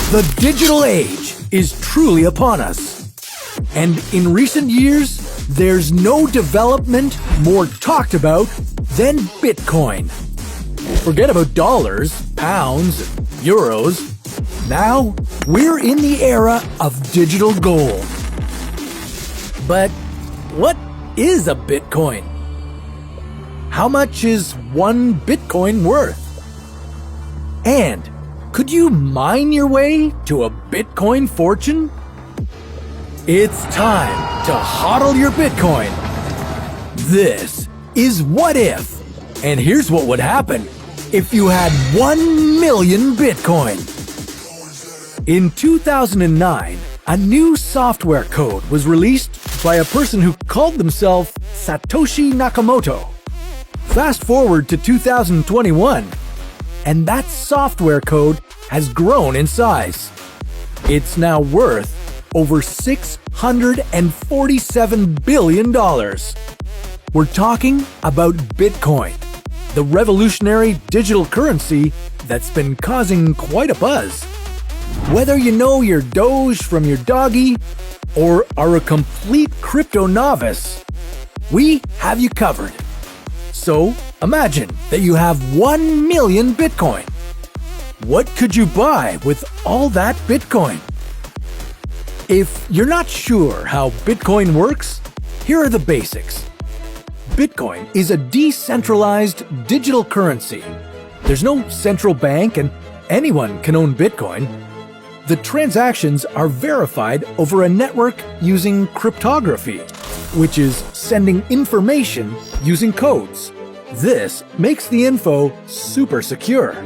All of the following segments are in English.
The digital age is truly upon us. And in recent years, there's no development more talked about than Bitcoin. Forget about dollars, pounds, and euros. Now, we're in the era of digital gold. But what is a Bitcoin? How much is one Bitcoin worth? And could you mine your way to a Bitcoin fortune? It's time to hodl your Bitcoin. This is What If. And here's what would happen if you had 1 million Bitcoin. In 2009, a new software code was released by a person who called themselves Satoshi Nakamoto. Fast forward to 2021, and that software code has grown in size. It's now worth over $647 billion. We're talking about Bitcoin, the revolutionary digital currency that's been causing quite a buzz. Whether you know your Doge from your doggy or are a complete crypto novice, we have you covered. So imagine that you have 1 million Bitcoin. What could you buy with all that Bitcoin? If you're not sure how Bitcoin works, here are the basics. Bitcoin is a decentralized digital currency. There's no central bank and anyone can own Bitcoin. The transactions are verified over a network using cryptography, which is sending information using codes. This makes the info super secure.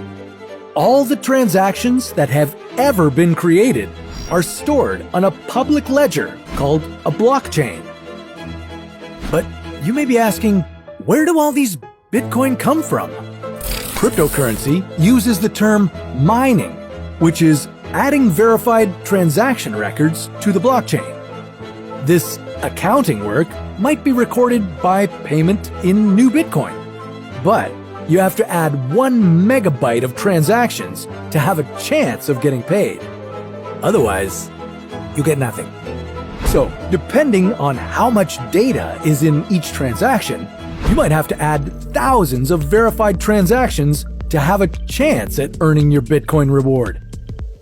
All the transactions that have ever been created are stored on a public ledger called a blockchain. But you may be asking, where do all these Bitcoin come from? Cryptocurrency uses the term mining, which is adding verified transaction records to the blockchain. This accounting work might be recorded by payment in new Bitcoin, but you have to add 1 megabyte of transactions to have a chance of getting paid. Otherwise, you get nothing. So, depending on how much data is in each transaction, you might have to add thousands of verified transactions to have a chance at earning your Bitcoin reward.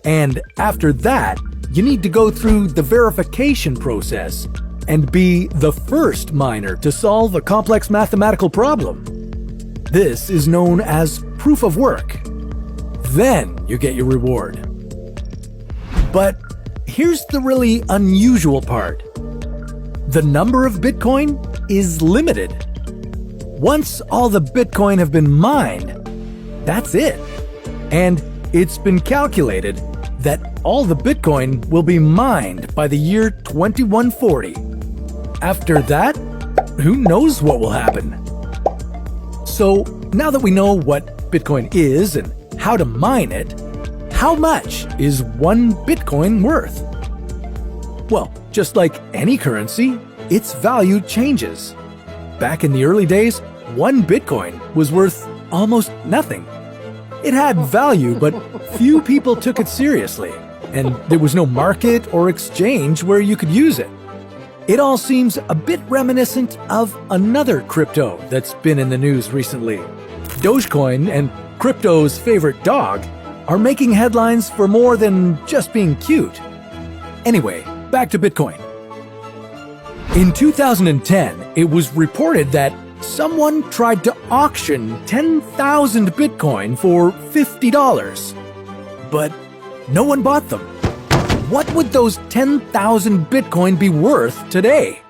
And after that, you need to go through the verification process and be the first miner to solve a complex mathematical problem. This is known as proof of work. Then you get your reward. But here's the really unusual part. The number of Bitcoin is limited. Once all the Bitcoin have been mined, that's it. And it's been calculated that all the Bitcoin will be mined by the year 2140. After that, who knows what will happen? So now that we know what Bitcoin is and how to mine it, how much is 1 Bitcoin worth? Well, just like any currency, its value changes. Back in the early days, 1 Bitcoin was worth almost nothing. It had value, but few people took it seriously, and there was no market or exchange where you could use it. It all seems a bit reminiscent of another crypto that's been in the news recently. Dogecoin and crypto's favorite dog are making headlines for more than just being cute. Anyway, back to Bitcoin. In 2010, it was reported that someone tried to auction 10,000 Bitcoin for $50, but no one bought them. What would those 10,000 Bitcoin be worth today?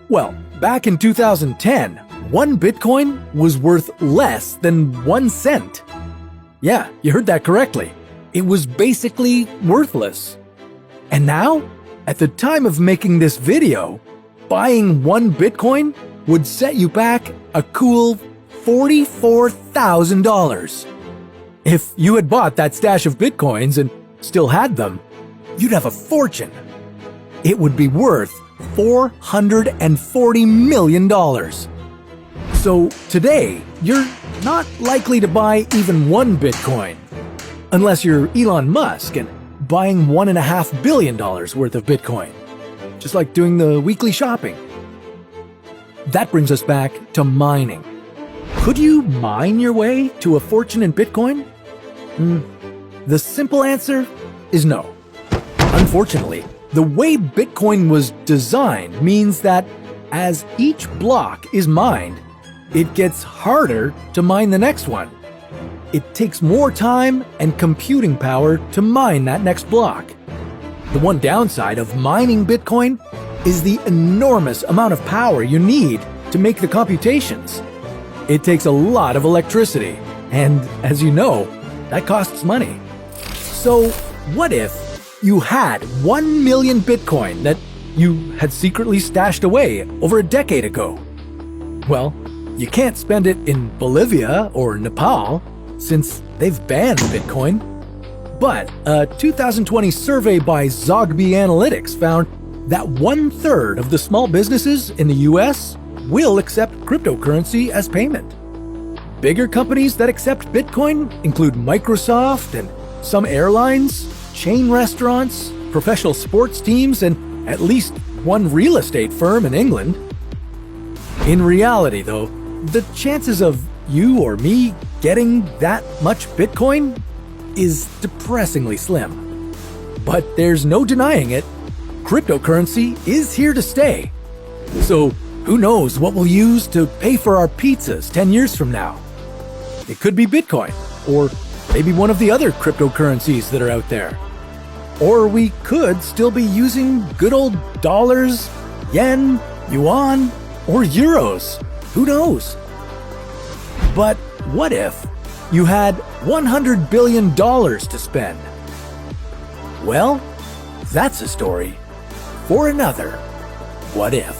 Well, back in 2010, 1 Bitcoin was worth less than 1 cent. Yeah, you heard that correctly. It was basically worthless. And now, at the time of making this video, buying 1 Bitcoin would set you back a cool $44,000. If you had bought that stash of Bitcoins and still had them, you'd have a fortune. It would be worth $440 million. So today, you're not likely to buy even 1 Bitcoin. Unless you're Elon Musk and buying $1.5 billion worth of Bitcoin. Just like doing the weekly shopping. That brings us back to mining. Could you mine your way to a fortune in Bitcoin? The simple answer is no. Unfortunately, the way Bitcoin was designed means that as each block is mined, it gets harder to mine the next one. It takes more time and computing power to mine that next block. The one downside of mining Bitcoin is the enormous amount of power you need to make the computations. It takes a lot of electricity, and as you know, that costs money. So what if you had 1 million Bitcoin that you had secretly stashed away over a decade ago? Well, you can't spend it in Bolivia or Nepal, since they've banned Bitcoin. But a 2020 survey by Zogby Analytics found that 1/3 of the small businesses in the US will accept cryptocurrency as payment. Bigger companies that accept Bitcoin include Microsoft and some airlines, chain restaurants, professional sports teams, and at least one real estate firm in England. In reality, though, the chances of you or me getting that much Bitcoin is depressingly slim. But there's no denying it, cryptocurrency is here to stay. So who knows what we'll use to pay for our pizzas 10 years from now? It could be Bitcoin, or maybe one of the other cryptocurrencies that are out there. Or we could still be using good old dollars, yen, yuan, or euros. Who knows? But what if you had $100 billion to spend? Well, that's a story for another What If.